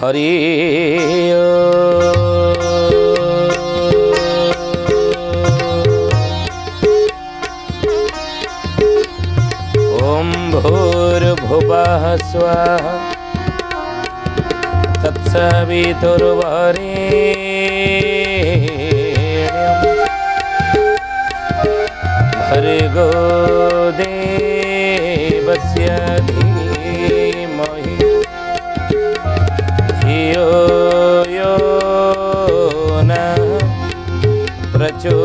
हरि ओम भूर्भुवः स्वः तत्सवितुर्वरेण्यं भर्गो देवस्य धीमहि धियो यो नः प्रचोदयात्।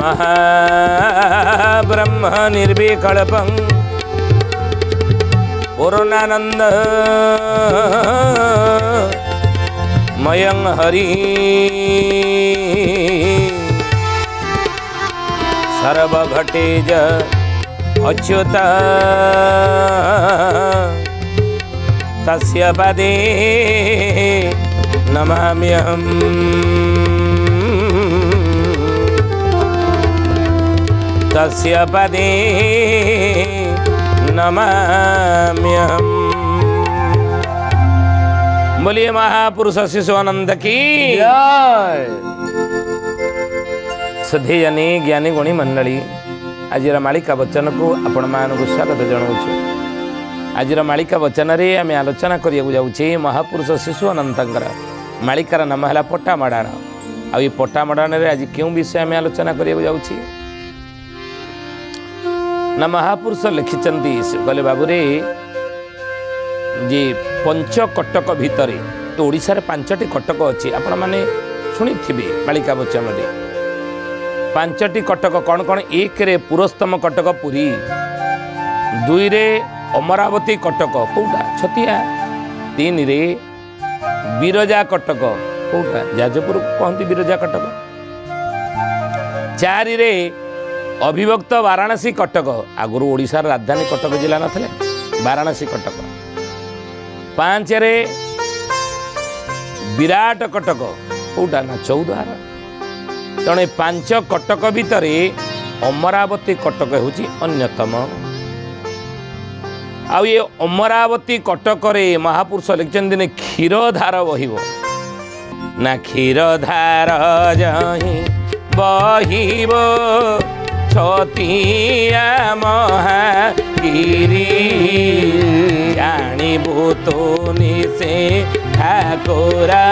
महाब्रह्म निर्विकल्पं पूर्णानंद मयं हरि सर्वघटेज अच्युत तस्य पदे नमाम्यहम्। तस्य पदे नमाम्यहम्। बोलिए महापुरुष शिशु अनंत की जय। श्रद्धेयनी ज्ञानी गुणी मंडली आज मालिका वचन को आपण मानक स्वागत जनाऊँ। आज मालिका वचन रे आम आलोचना करिया जाऊे महापुरुष शिशु अनंतर मालिकार नाम है पट्टामडाण। आ पट्टामडाण आज क्यों विषय आम आलोचना करिया जाऊे ना महापुरुष लिखिंट कहले बाबूरे जे पंचकटक भितर ओडिशा रे 5टी कटक अच्छी आपण मैंने शुणी थे मालिका वचन रे 5टी कटक कौन कौन। 1 रे पुरस्तम कटक पुरी, 2 रे अमरावती कटक कौटा छतिया, 3 रे बिरजा कटक कौटा जाजपुर कहती बिरजा कटक, 4 रे अभिभक्त वाराणसी कटक आगुरी ओडिशार राजधानी कटक जिला नथिले वाराणसी कटक, 5 रे विराट कटक कौटा ना चौद्वार। तेणु 5 कटक भितर अमरावती कटक होची अन्यतम। आ ये अमरावती कटक रे महापुरुष लिखिछन दिने क्षीरधार बहिब ना क्षीरधार जहि बहिब छतिया महागिरी जानिबु तो निसे ठाकुरा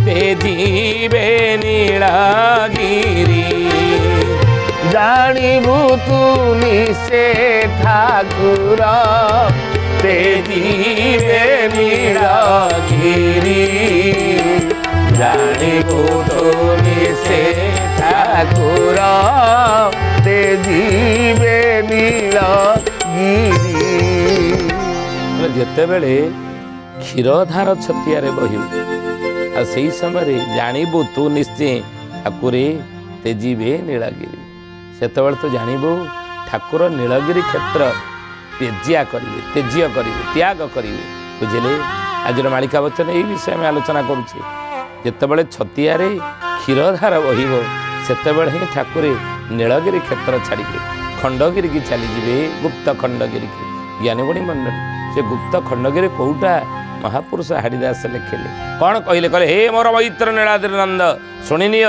तेजीबे नीलगिरी। जानिबु तू निसे ठाकुरा तेजीबे नीलगिरी। जानिबु तू निसे ठाकुरा तेजीबे नीलगिरी। जेते बेले क्षीरधार छतिया रे बहिबु आ सेही समय जानिबु तू निश्चय ठाकुरे तेजीबे नीलगिरी। सेतबेले तो जानिबु ठाकुर नीलगिरी क्षेत्र तेजिया करिवे, तेज्य करिवे, त्याग करिवे। बुझिले आज मालिका वचन यही विषय में आलोचना करुचे। जेतेबेले छतिया रे क्षीरधार बहिब सेतेबेले ही ठाकुरे नीलगिरी क्षेत्र छाड़िके खंडगिरी की चलीजे, गुप्त खंडगिरी की। ज्ञानीगुणी मंडली से गुप्त खंडगिरी कौटा महापुरुष हाड़ीदास लिखिले कौन कहले कहले हे मोर मैत्र नीलाद्रि नंद शुणी निय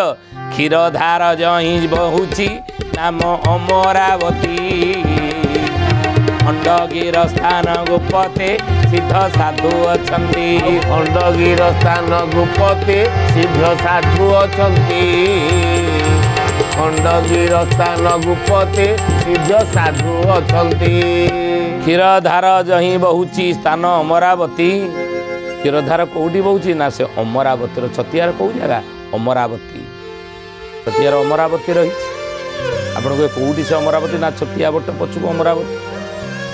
क्षीरधार जही बहुची नाम अमरावती। खंडगिर स्थान गुप्ते सिद्ध साधु अछंती। खंडगिर स्थान गुप्ते सिद्ध साधु अछंती। खंडगिर स्थान गुप्ते सिद्ध साधु अछंती। क्षीरधार जही बहुची स्थान अमरावती। क्षीरधार कौटी बहुची ना से अमरावती छतियार कौ जगह अमरावती। छतियार अमरावती रही आपन को कौटी से अमरावती ना छतिया बट पछुक अमरावती।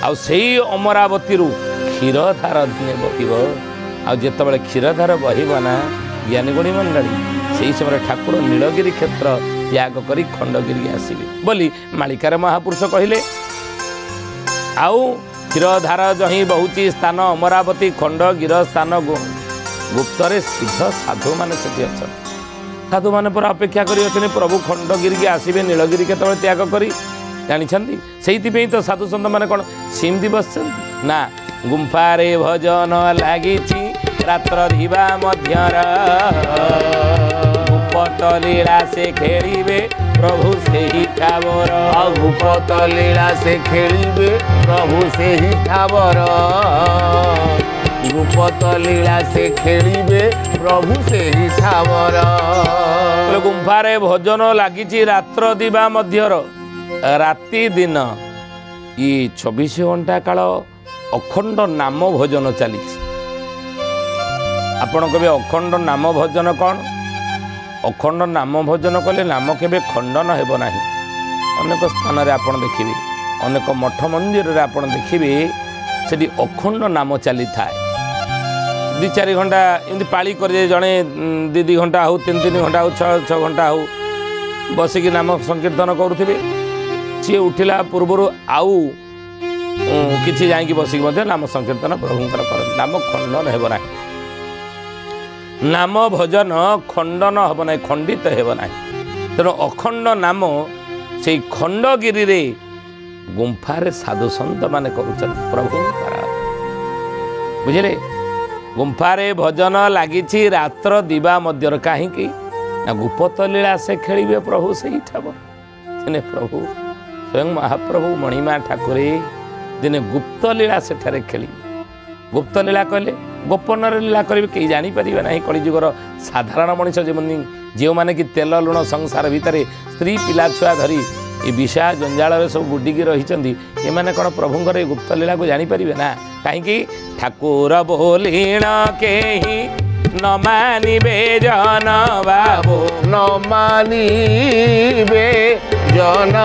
आउ सेही अमरावती क्षीरधार दिने बहिब। आ जेतेबेले क्षीरधार बहिब ना ज्ञानीगुणी मंडली सेही समय ठाकुर नीलगिरी क्षेत्र त्याग करी खंडगिरी आसिबे बोली मालिकार महापुरुष कहले। आउ क्षीरधार जही बहुची स्थान अमरावती खंडगिर स्थान गुप्तरे सिद्ध साधु माने सेठी अच्छा। साधु माने पर अपेक्षा करी अछन प्रभु खंडगिरी के आसिबे नीलगिरी केतबेले त्याग करी ଜାଣିଛନ୍ତି ସେଇଥିପାଇଁ ତ ସାଧୁ ସନ୍ଥ ମାନେ କ'ଣ ସେମିତି ବସିଛନ୍ତି ନା ଗୁମ୍ଫାରେ ଭଜନ ଲାଗିଛି ରାତ୍ର ଦିବା ମଧ୍ୟର ଗୁପତ ଲୀଳା ସେ ଖେଳିବେ ପ୍ରଭୁ ସେହି ଠାବର ଗୁପତ ଲୀଳା ସେ ଖେଳିବେ ପ୍ରଭୁ ସେହି ଠାବର ଗୁପତ ଲୀଳା ସେ ଖେଳିବେ ପ୍ରଭୁ ସେହି ଠାବର ଗୁମ୍ଫାରେ ଭଜନ ଲାଗିଛି ରାତ୍ର ଦିବା ମଧ୍ୟର ରାତି ଦିନ ଇ 24 ଘଣ୍ଟା କାଳ ଅଖଣ୍ଡ ନାମ ଭଜନ ଚାଲିଛି। ଆପଣ କହିବେ ଅଖଣ୍ଡ ନାମ ଭଜନ କ'ଣ? ଅଖଣ୍ଡ ନାମ ଭଜନ କଲେ ନାମ କେବେ ଖଣ୍ଡନ ହେବ ନାହିଁ। ଅନେକ ସ୍ଥାନରେ ଆପଣ ଦେଖିବେ ଅନେକ ମଠ ମନ୍ଦିରରେ ଆପଣ ଦେଖିବେ ସେଠି ଅଖଣ୍ଡ ନାମ ଚାଲିଥାଏ। 2-4 ଘଣ୍ଟା ଏମିତି ପାଳି କରିଦିଏ ଜଣେ 2 ଘଣ୍ଟା ହେଉ 3 ଘଣ୍ଟା ହେଉ 6 ଘଣ୍ଟା ହେଉ ବସିକି ନାମ ସଂକୀର୍ତ୍ତନ କରୁଥିବେ। ସିଏ ଉଠିଲା ପୂର୍ବରୁ ଆଉ କିଛି ଯାଇକି ବସିକି ମଧ୍ୟ ନାମ ସଂକୀର୍ତ୍ତନ ପ୍ରଭୁଙ୍କର କରନ୍ତି। ନାମ ଖଣ୍ଡନ ହେବ ନାହିଁ। ନାମ ଭଜନ ଖଣ୍ଡନ ହେବ ନାହିଁ, ଖଣ୍ଡିତ ହେବ ନାହିଁ। ତେଣୁ ଅଖଣ୍ଡ ନାମ ସେଇ ଖଣ୍ଡଗିରିରେ ଗୁମ୍ଫାରେ ସାଧୁ ସନ୍ଥମାନେ କରୁଛନ୍ତି ପ୍ରଭୁଙ୍କର। ବୁଝିଲେ ଗୁମ୍ଫାରେ ଭଜନ ଲାଗିଛି ରାତ୍ର ଦିବା ମଧ୍ୟରେ କାହିଁକି ନା ଗୁପତ ଲୀଳା ସେ ଖେଳିବେ ପ୍ରଭୁ ସେଇ ଠାବର। ଦିନେ ପ୍ରଭୁ ସ୍ୱୟଂ ମହାପ୍ରଭୁ ମଣିମା ଠାକୁରେ ଦିନେ ଗୁପ୍ତ ଲୀଳା ସେଠାରେ ଖେଳିବେ। ଗୁପ୍ତ ଲୀଳା କହିଲେ ଗୋପନରେ ଲୀଳା କରିବେ, କେହି ଜାଣିପାରିବେ ନାହିଁ। କଳିଯୁଗର ସାଧାରଣ ମଣିଷ ଯେଉଁମାନେ କି ତେଲ ଲୁଣ ସଂସାର ଭିତରେ ସ୍ତ୍ରୀ ପିଲା ଛୁଆ ଧରି ଏ ବିଷା ଜଞ୍ଜାଳରେ ସବୁ ବୁଡ଼ିକି ରହିଛନ୍ତି, ଏମାନେ କ'ଣ ପ୍ରଭୁଙ୍କର ଏ ଗୁପ୍ତ ଲୀଳାକୁ ଜାଣିପାରିବେ ନା? କାହିଁକି ଠାକୁର ବୋଲିଣ କେହି ନ ମାନିବେ ଜନ ବାବୁ ନ ମାନିବେ ଜନ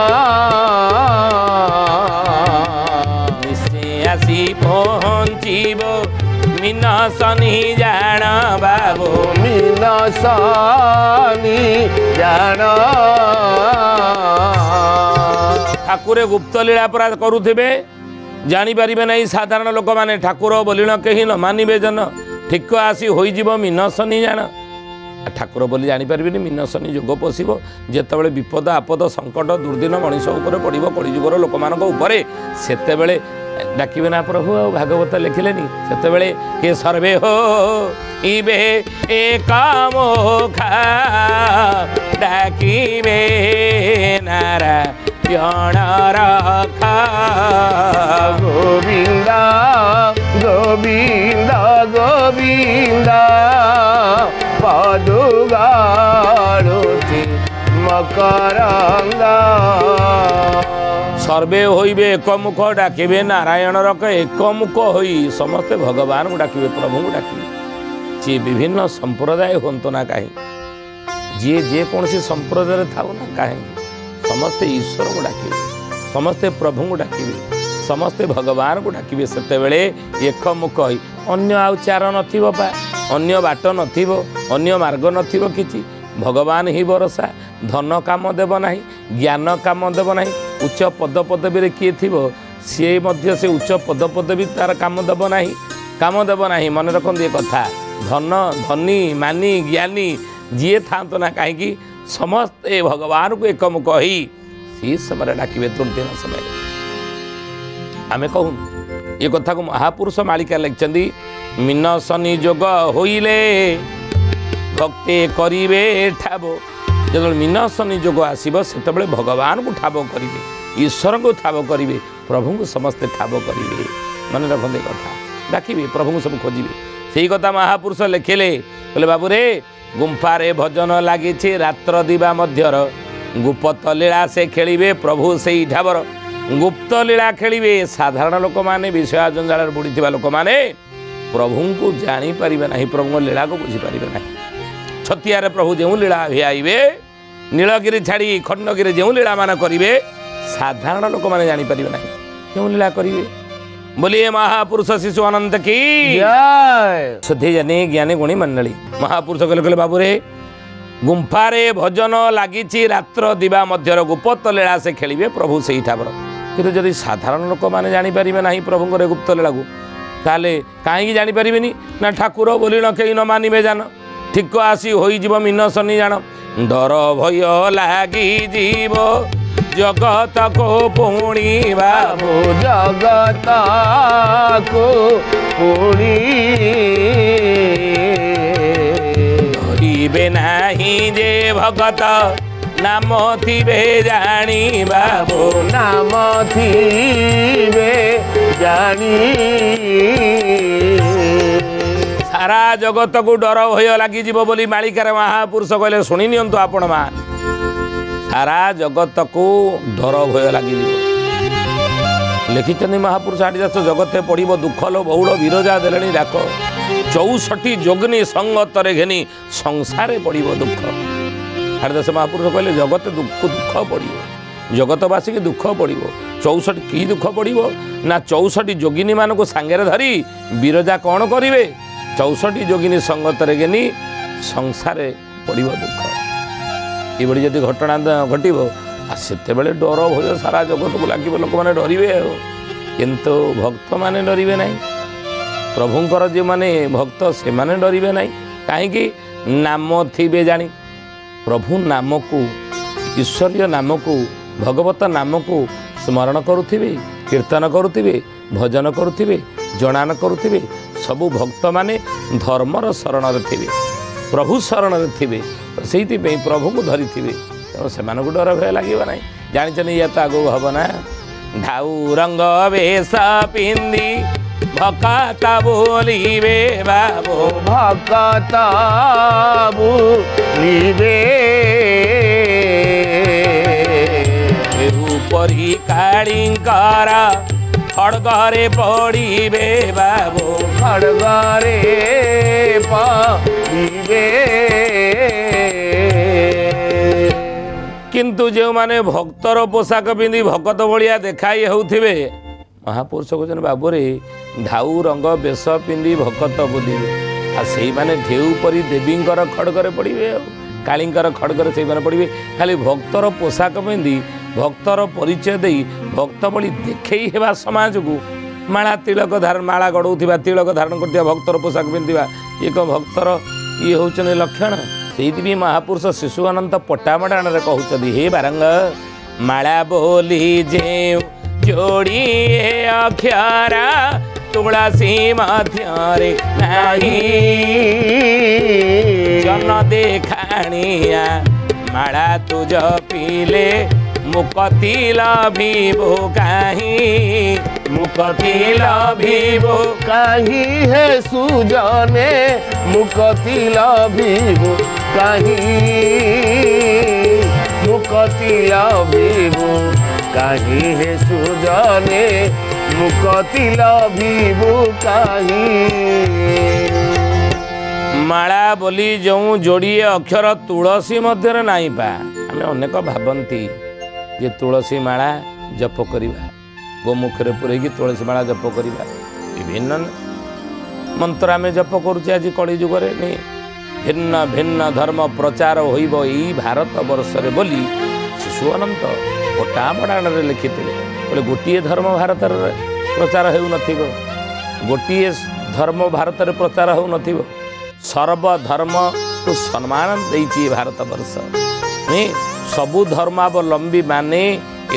ଆସି ପହଞ୍ଚିବ ମିନସନି ଜାଣ ବାବୁ ମିନସନି ଜାଣ ଠାକୁରେ ଗୁପ୍ତ ଲୀଳା ପରା କରୁଥିବେ, ଜାଣିପାରିବେ ନାହିଁ ସାଧାରଣ ଲୋକମାନେ। ଠାକୁର ବୋଲିଣ କେହି ନ ମାନିବେ ଜନ ଠିକ ଆସି ହୋଇଯିବ ମିନସନି ଜାଣ। ଠାକୁର ବୋଲି ଜାଣିପାରିବେନି, ମିନସନି ଯୋଗ ପଶିବ। ଯେତେବେଳେ ବିପଦ ଆପଦ ସଙ୍କଟ ଦୁର୍ଦିନ ମଣିଷ ଉପରେ ପଡ଼ିବ କଳିଯୁଗର ଲୋକମାନଙ୍କ ଉପରେ, ସେତେବେଳେ ଡାକିବେ ନା ପ୍ରଭୁ। ଆଉ ଭାଗବତ ଲେଖିଲେନି ସେତେବେଳେ କେ ସର୍ବେ ହୋ ଇବେ ଏକାମୋଖା ଡାକିବେ ନାରାୟଣ ରଖା ଗୋବିନ୍ଦ ଗୋବିନ୍ଦ ଗୋବିନ୍ଦ ପଦୁଗାଳୁଛି ମକରନ୍ଦ ସର୍ବେ ହୋଇବେ ଏକମୁଖ ଡାକିବେ ନାରାୟଣ ରଖ। ଏକମୁଖ ହୋଇ ସମସ୍ତେ ଭଗବାନଙ୍କୁ ଡାକିବେ, ପ୍ରଭୁଙ୍କୁ ଡାକିବେ। ଯିଏ ବିଭିନ୍ନ ସମ୍ପ୍ରଦାୟ ହୁଅନ୍ତୁ ନା କାହିଁକି, ଯିଏ ଯେକୌଣସି ସମ୍ପ୍ରଦାୟରେ ଥାଉ ନା କାହିଁକି, ସମସ୍ତେ ଈଶ୍ୱରଙ୍କୁ ଡାକିବେ, ସମସ୍ତେ ପ୍ରଭୁଙ୍କୁ ଡାକିବେ, ସମସ୍ତେ ଭଗବାନଙ୍କୁ ଡାକିବେ। ସେତେବେଳେ ଏକମୁଖ ହୋଇ ଅନ୍ୟ ଆଉ ଚାର ନଥିବ ବା ଅନ୍ୟ ବାଟ ନଥିବ, ଅନ୍ୟ ମାର୍ଗ ନଥିବ କିଛି। ଭଗବାନ ହିଁ ଭରସା। ଧନ କାମ ଦେବ ନାହିଁ, ଜ୍ଞାନ କାମ ଦେବ ନାହିଁ। ଉଚ୍ଚ ପଦପଦବୀରେ କିଏ ଥିବ ସିଏ ମଧ୍ୟ ସେ ଉଚ୍ଚ ପଦପଦବୀ ତାର କାମ ଦେବ ନାହିଁ। ମନେ ରଖନ୍ତୁ ଏ କଥା। ଧନ ଧନୀ ମାନି ଜ୍ଞାନୀ ଯିଏ ଥାଆନ୍ତୁ ନା କାହିଁକି, ସମସ୍ତେ ଭଗବାନଙ୍କୁ ଏକମୁଖ ହୋଇ ସେହି ସମୟରେ ଡାକିବେ। ଦୁର୍ଦିନ ସମୟରେ ଆମେ କହୁନୁ ଏ କଥାକୁ ମହାପୁରୁଷ ମାଳିକା ଲେଖିଛନ୍ତି। ମିନସନି ଯୋଗ ହୋଇଲେ ଭକ୍ତି କରିବେ ଠାବ। ଯେତେବେଳେ ମିନସନି ଯୋଗ ଆସିବ ସେତେବେଳେ ଭଗବାନଙ୍କୁ ଠାବ କରିବେ, ଈଶ୍ୱରଙ୍କୁ ଠାବ କରିବେ, ପ୍ରଭୁଙ୍କୁ ସମସ୍ତେ ଠାବ କରିବେ। ମନେ ରଖନ୍ତି କଥା, ଡାକିବେ ପ୍ରଭୁଙ୍କୁ ସବୁ ଖୋଜିବେ। ସେଇ କଥା ମହାପୁରୁଷ ଲେଖିଲେ, କହିଲେ ବାବୁରେ ଗୁମ୍ଫାରେ ଭଜନ ଲାଗିଛି ରାତ୍ର ଦିବା ମଧ୍ୟର ଗୁପ୍ତ ଲୀଳା ସେ ଖେଳିବେ ପ୍ରଭୁ ସେଇ ଠାବର। ଗୁପ୍ତ ଲୀଳା ଖେଳିବେ। ସାଧାରଣ ଲୋକମାନେ ବିଷୟ ଜଞ୍ଜାଳରେ ବୁଡ଼ିଥିବା ଲୋକମାନେ ପ୍ରଭୁଙ୍କୁ ଜାଣିପାରିବେ ନାହିଁ, ପ୍ରଭୁଙ୍କ ଲୀଳାକୁ ବୁଝିପାରିବେ ନାହିଁ। ଛତିଆରେ ପ୍ରଭୁ ଯେଉଁ ଲୀଳା ଭିଆଇବେ, ନୀଳଗିରି ଛାଡ଼ି ଖଣ୍ଡଗିରି ଯେଉଁ ଲୀଳାମାନ କରିବେ, ସାଧାରଣ ଲୋକମାନେ ଜାଣିପାରିବେ ନାହିଁ କେଉଁ ଲୀଳା କରିବେ। बोलिए महापुरुष शिशु अनंत की जय। शुद्धि जनी ज्ञानी गुणी मंडली महापुरुष कहले बाबू रे गुंफारे भजन लगी रात्र दिवा मध्यर गुप्त लीला से खेलिए प्रभु से ठावर कि जदि साधारण लोक मैंने जापर ना प्रभुंर गुप्त लीला को ताले कहीं जापर ना ठाकुर बोली न कहीं न मानवे जान ठीक आसी हो मीन शनि जान डर भय लगी जीव जगत को पुणी बाबू जगत को पुणी धरिबे नाही जे भगत नाम थिबे जानी बाबू नाम थिबे जानी सारा जगत को डर भय लगी बोली मालिकार महापुरुष कहले शुणी नियंतु आपण मान सारा जगत को डर भय लगी लिखिं महापुरुष आदिदास जगते पड़ब दुख लो बहुल विरजा देले डाक 64 जोगनी संगतरे घेनी संसारे पड़ब दुख आदिदास महापुरुष कहले जगत दुख पड़ब जगतवासी की दुख पड़ब 64 की दुख पड़ब ना 64 जोगिनी मान को सांगे धरी विरजा कौन करेंगे 64 जोगिनी संगतरे घेनी संसारे पड़ब दुख ये जदि घटना घटव से डर भय सारा जगत को लगे लोक मैंने डरवे किंतु भक्त मैंने डरवे ना प्रभुंकर जो मैंने भक्त से मैंने डरवे ना कहीं नाम थिबे जानी प्रभु नाम को ईश्वरीय नाम को भगवत नाम को स्मरण करुथिबे कीर्तन करुथिबे भजन करुथिबे जनान करुथिबे सबु भक्त माने धर्मर शरण थिबे प्रभु शरण थिबे से प्रभु को धरी थे तेणु से डर भय लगे ना जानी या तो आगो हम ना ढाऊ रंग वेश पिंदी भकाता बोलिबे बाबू भकाता बोलिबे ऊपरी कालिंकर खड़गरे पड़िबे बाबू खड़गरे पड़िबे किंतु जो माने भक्तर पोशाक पिंधि भगत भलिया देखाई होउथिबे महापुरुष कहते बाबू रे ढाऊ रंग बेश पिंधि भगत बुलिबे आ सेई माने ढेउ परी देवींकर खड़गरे पड़िबे कालींकर खड़गरे सेई माने पड़िबे खाली भक्तर पोशाक पिंधि भक्तर परिचय देई भक्त भली देखई हेबा समाज को माला तिलक धारण माला गड़ौथिबा तिलक धारण करथिबा भक्तर पोशाक पिंधिबा एक भक्तर ये होचने लक्षण से महापुरुष शिशु अनंत पट्टामडाण कहते हे बारंग माला बोली जे जोड़ी अक्षरा तुलसी मध्य जन देखाणिया माला तुझ पीले मुक्ति लभिबो कहीं मुक्ति लभिबो कहीं है सुजने मुक्ति लभिबो कहीं मुक्ति लभिबो कहीं है सुजने मुक्ति लभिबो कहीं माला बोली जो जोड़िए अक्षर तुलसी मध्य नहीं पा आम अनेक भावती जे तुलसी माला जप करिबा गो मुखरे पुरेगी तुलसी माला जप करिबा विभिन्न मंत्र आम जप करुचे आज कली जुगरे नहीं भिन्न भिन्न धर्म प्रचार होइब एई भारत वर्ष रे बोली शिशु अनंत पट्टामडाण रे लिखिते बोले गोटिए धर्म भारत रे प्रचार हेउ नथिबो गोटिए धर्म भारत रे प्रचार हेउ नथिबो सर्वधर्म को सम्मान देइछि भारत वर्ष नहीं सबु धर्मावलंबी माने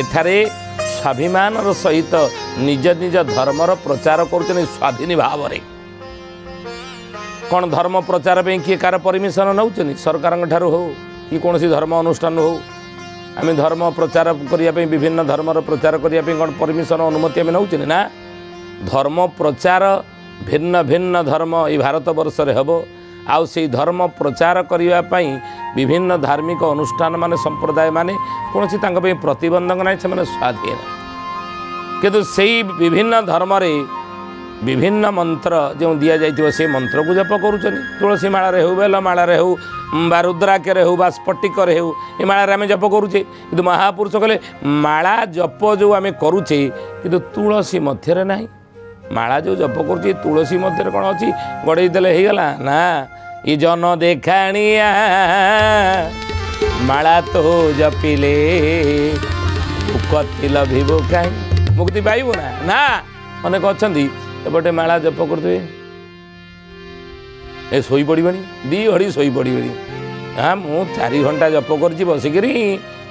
एठारे स्वाभिमान सहित निज निज धर्मर प्रचार कर स्वाधीन भाव रे कौन धर्म प्रचार पे किए कार परमिशन नौ सरकार हो कि कौन धर्म अनुष्ठान हो आम धर्म प्रचार करने विभिन्न धर्मर प्रचार करने कौन परमिशन अनुमति आम नौ ना धर्म प्रचार भिन्न भिन्न धर्म ये भारत वर्ष रे हबो आउ से धर्म प्रचार करने विभिन्न धार्मिक अनुष्ठान माने संप्रदाय माने कौन प्रतिबंधक ना से स्वाधीन किंतु से विभिन्न धर्म रे विभिन्न मंत्र जो दि जाइए से मंत्र को जप करुँच तुलसी माला हो बेल माला हो बा रुद्राक्षे हो बा स्फटिक हो ये माला आम जप करुचे कि महापुरुष कहले माला जप जो आम करुचे कि तुलसी मध्य ना माला जो जप करुचे तुलसी मध्य कौन अच्छी गड़े देले हो गला ना ये जन देखाणिया माला तो जपिले मुक्ति लभिबो कहीं मुक्ति पाइबो ना अनेक अच्छा एपटे माला जप करते ए शोई पड़बनी दी घड़ी शोई पड़बनी हाँ मु 4 घंटा जप कर बसिकी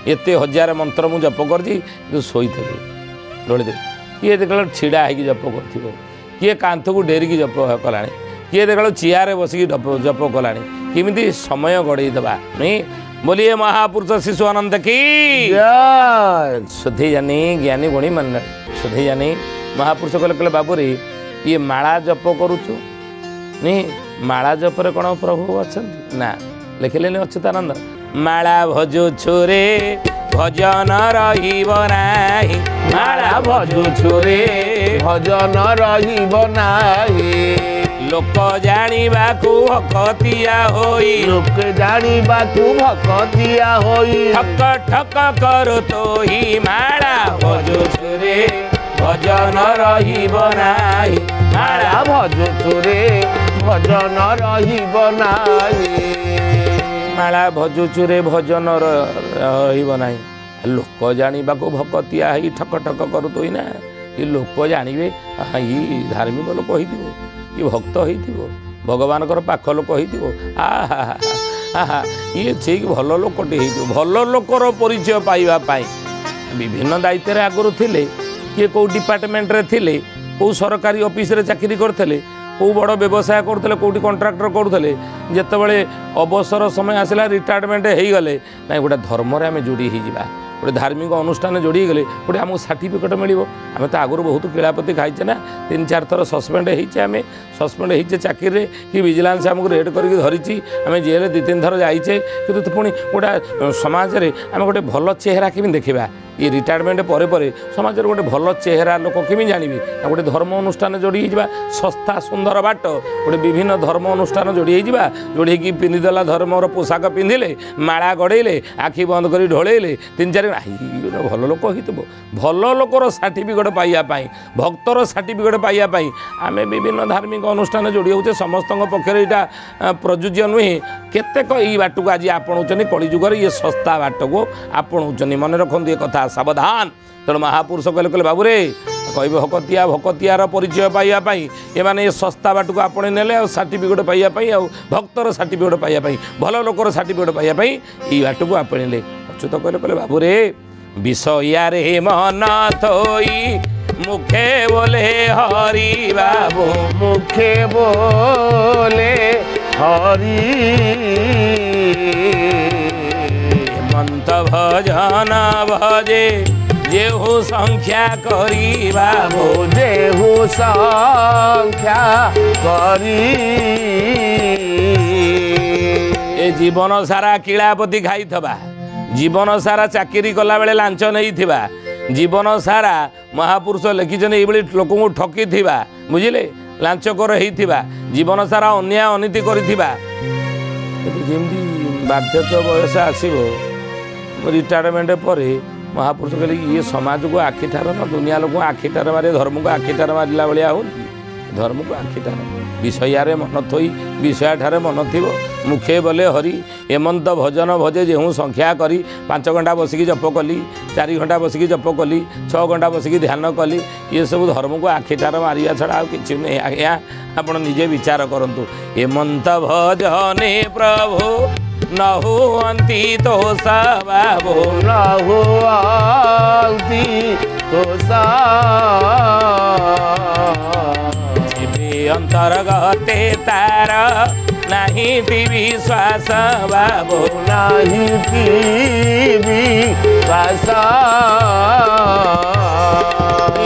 एते हजार मंत्र मु जप कर शोथे ढोली किए देखा छिड़ा होगी जप कर किए कांथ को डेरिकी जप कला किए देखा चियारे बसिक जप कला किमिति समय गड़े देवा नहीं। बोलिए महापुरुष शिशु आनंद की सुधी जानी ज्ञानी गुणी मन सुधी जानी महापुरुष कहले कहले बाबू रे ये माला जप करुचु नहीं माला जपरे कौन प्रभु अच्छा ना लिखिले अच्युतानंद माला भजुछु रे भजन रहिब नाही माला भजुछु रे भजन रहिब नाही लोक जानिबाकु भकतिया होई लोक जानिबाकु भकतिया होई ठक ठक करो तो ही माला भजुछु रे भजन रहिब नाही माला भजुछु रे भजन रहिब नाही माला भजुछु रे भजन रहिब नाही लोक जानिबाकु भकतिया ही ठक ठक करो तो ही ना ये लोक जानिबे ये धार्मिक लोक होइथिबो ये भक्त होइथिबो भगवान पाख लोक होइथिबो आहा ये ठीक भल लोकटे होइथिबो भल लोकर परिचय पाइबा पाई विभिन्न दायित्व आगुरी थिले किए कौ डिपार्टमेंट रे थिले कौ सरकारी ऑफिस रे चाकरी करथिले कौ बड़ व्यवसाय करथिले कौटी कॉन्ट्रैक्टर करथिले जेतेबेले अवसर समय आसला रिटायरमेंट हो गले ना गोटे धर्म रे आमे जोड़ी हो जिबा गोटे धार्मिक अनुष्ठान जोड़ी गले गोटे आमको सर्टिफिकेट मिलिबो आमे तो आगुर बहुत किलापति खाइचे ना 3-4 थर सस्पेंड होइचे आमे सस्पेंड होइचे चाकरी रे कि विजिलेंस आमको रेड करके धरिची आमे जेल 2-3 थर जाइचे किंतु पुणी गोटे समाज रे आमे गोटे भल चेहरा केमी देखिबा ये रिटायरमेंट पर पर समाज गोटे भल चेहरा लोक केमी जानबे गोटे धर्म अनुष्ठान जोड़ी होइबा सस्ता सुंदर बाट गोटे विभिन्न धर्म अनुष्ठान जोड़ी होइबा जोड़ी की पिंधिदेला धर्मर पोशाक पिंधिले माला गड़ेले आखि बंद करी ढोलेले 3-4 भल लोक होइतबो भल लोकर सर्टिफिकेट पाइया भक्तर सर्टिफिकेट पाइया आमे विभिन्न धार्मिक अनुष्ठान जोड़ी होचे समस्त पक्षर यहाँ प्रयोज्य नुहे केतेक ई बाट को आज आपणाऊँ कलिजुगर ये सस्ता बाट को आपणाऊँ मन रखु ये कथा सावधान तेणु महापुरुष कहले कहले बाबू रे कह भकतिया भकतियार परिचय पाइबापी ये सस्ता बाट को आपणे नेले सर्टिफिकेट पाइबापी भक्तर सर्टिफिकेट पाइबापी भल लोकर सर्टिफिकेट पाइबापी ये बाट को आपणिले अच्युत कहले कहले बाबू रे विषया रे मन थोई मुखे बोले हरि बाबू मुखे बोले हरि मंत भजन भजे जेहु संख्या करी बाबू देहु संख्या करी ए जीवन सारा किलापति खाइथबा जीवन सारा चाकरी कला बेले लांच नहीं थिबा जीवन सारा महापुरुष लिखिछन एभली लोक को ठकी थिबा बुझिले लांचकर होइथिबा जीवन सारा अन्याय अनीति करिथिबा जेमती बाध्यता बयस आसीबो रिटायरमेंट पर महापुरुष कहले ये समाज को आखिठार न दुनिया लोक आखिठार मारे धर्म को आखिठार मारिला भलिया हो धर्म को आखिठार विषय मन थोई विषय ठारे मन थी मुखे बोले हरि एमंत भजन भजे जेहू संख्या करी 5 घंटा बसिकी जप कली 4 घंटा बसिकी जप कली 6 घंटा बसिकी ध्यान कली ये सब धर्म को आखिठार मारिया छड़ा कि नहीं आप निजे विचार करंतु एमंत भजने प्रभु नहु अंति तो बाबू नहु अंति तो अंतर्गते तार नहीं विश्वास बाबू नहीं विश्वास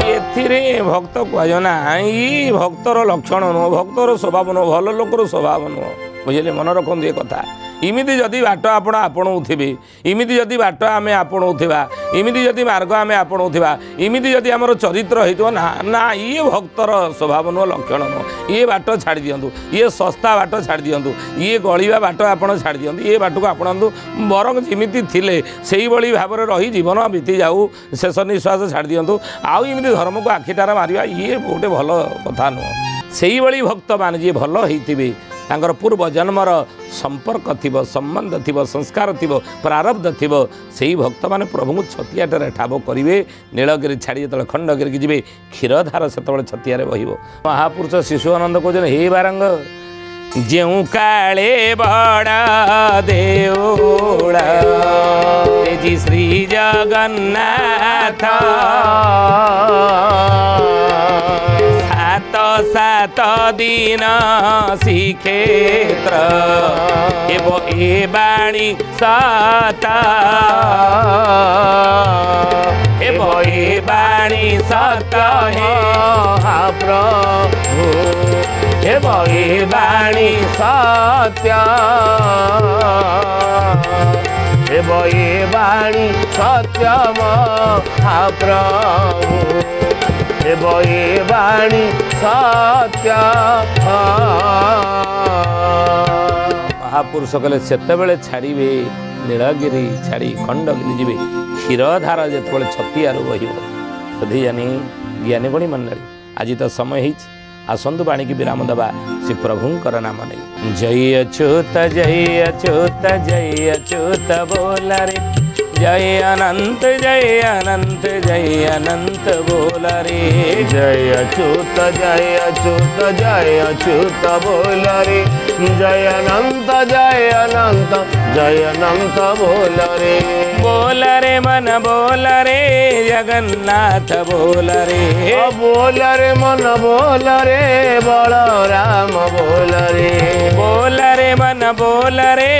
एथिरे भक्त कहना ये भक्तर लक्षण नुह भक्तर स्वभाव नुह भल लोकर स्वभाव नुह बुझे मन रखु ये कथा इमिति जदि बाट आपण आपणाऊे इमिति जदि बाट आम आपणाऊा इमिति जदि मार्ग आम आपणाऊा इमिति जदि आमर चरित्र हो ना ना ये भक्तर स्वभाव नुह लक्षण नुह ये बाट छाड़ दिंतु ये सस्ता बाट छाड़ दिंतु ये गलिया बाट आपड़ छाड़ दिंतु ये बाट को आपणातु बरं जमिति थिले सेही भली भाव में रही जीवन बीती जाऊ शेष निश्वास छाड़ दिंतु आउ इमिति धर्म को आखिटार मारिया ये गोटे भल कथा नुह सेही भली भक्त मान जी भल होइथिबे तांकर पूर्व जन्मर संपर्क थिबो संबंध थिबो संस्कार थिबो प्रारब्ध थिबो सेही भक्त माने प्रभु को छतियाटे ठाब करिवे नीलगिरी छाड़ी जतले खंडगिरी की जीवे क्षीरधार सेतबे छतियारे बहिबो महापुरुष शिशु आनंद कहजन हे बारंग जेऊ काले बड़ा देउड़ा तेजी श्री जगन्नाथ सात सात दिन श्रीक्षेत्र ए बाणी सता ए बाणी सत प्रभु हे बही बाणी सत्य हे बही बाणी सत्य महाप्रभु हे बही बाणी सत्य महापुरुष कहले सेतेबेले छाड़िबे नीलगिरी छाड़ी खंडगिरी जीवे क्षीरधार जिते छतियार बहिब सधी जानी ज्ञानी गणी मंडली आज तो समय हो आसंतु बाणी की विराम दबा श्री प्रभुंकर नाम नहीं जय अच्युत बोल रे जय अनंत बोल रे जय अच्युत बोल रे जय अनंत बोल रे मन बोल रे जगन्नाथ बोल रे मन बोल रे बलराम बोल रे मन बोल रे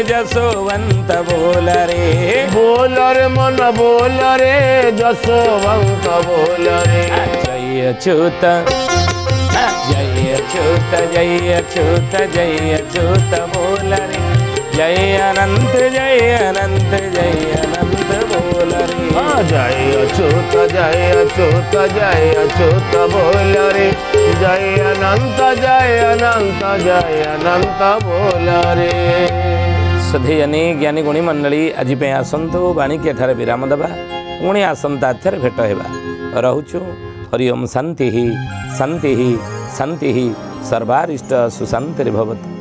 जसोवंत बोल रे मन बोल रे जसोवंत बोल रे जय अच्युत बोल रे जय अनंत बोल रे जय अच्युत बोल रे जय अनंत बोल रे सधेयनी ज्ञानी गुणी मंडली आज आसंतु बाणी के ठारे विराम दबा पुणी आसंता भेट होगा रहुचु हरि ओम शांति शांति सर्वारिष्ट सुशांति भवतु।